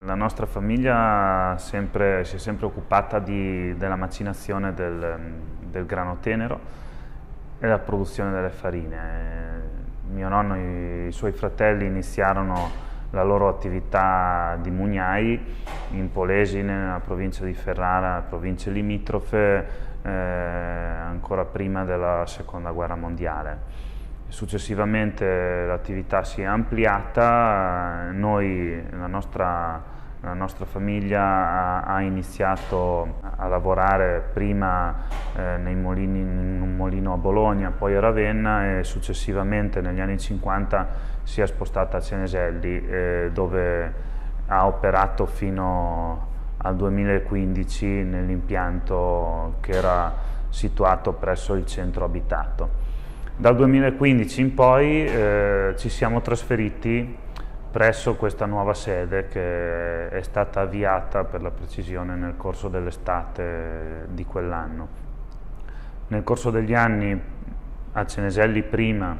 La nostra famiglia si è sempre occupata della macinazione del grano tenero e la produzione delle farine. Mio nonno e i suoi fratelli iniziarono la loro attività di mugnai in Polesine, nella provincia di Ferrara, province limitrofe, ancora prima della Seconda Guerra Mondiale. Successivamente l'attività si è ampliata, la nostra famiglia ha iniziato a lavorare prima in un molino a Bologna, poi a Ravenna e successivamente negli anni 50 si è spostata a Ceneselli, dove ha operato fino al 2015 nell'impianto che era situato presso il centro abitato. Dal 2015 in poi ci siamo trasferiti presso questa nuova sede che è stata avviata, per la precisione, nel corso dell'estate di quell'anno. Nel corso degli anni a Ceneselli prima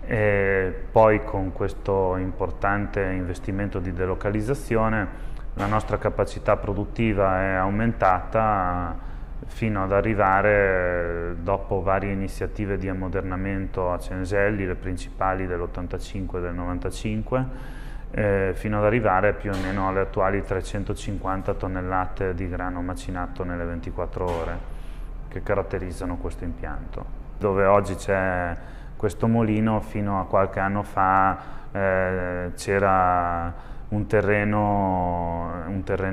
e poi con questo importante investimento di delocalizzazione la nostra capacità produttiva è aumentata fino ad arrivare, dopo varie iniziative di ammodernamento a Ceneselli, le principali dell'85 e del 95, fino ad arrivare più o meno alle attuali 350 tonnellate di grano macinato nelle 24 ore che caratterizzano questo impianto. Dove oggi c'è questo molino, fino a qualche anno fa c'era un terreno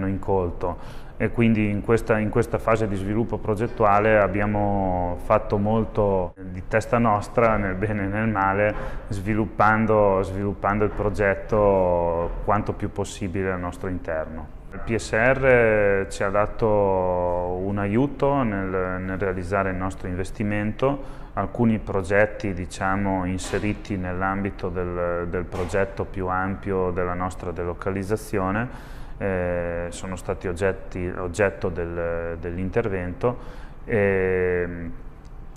incolto. E quindi in questa fase di sviluppo progettuale abbiamo fatto molto di testa nostra, nel bene e nel male, sviluppando il progetto quanto più possibile al nostro interno. Il PSR ci ha dato un aiuto nel realizzare il nostro investimento, alcuni progetti, diciamo, inseriti nell'ambito del progetto più ampio della nostra delocalizzazione. Sono stati oggetto dell'intervento e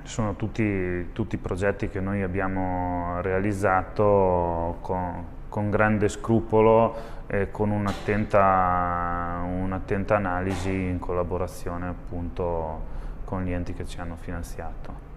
sono tutti progetti che noi abbiamo realizzato con grande scrupolo e con un'attenta analisi in collaborazione appunto con gli enti che ci hanno finanziato.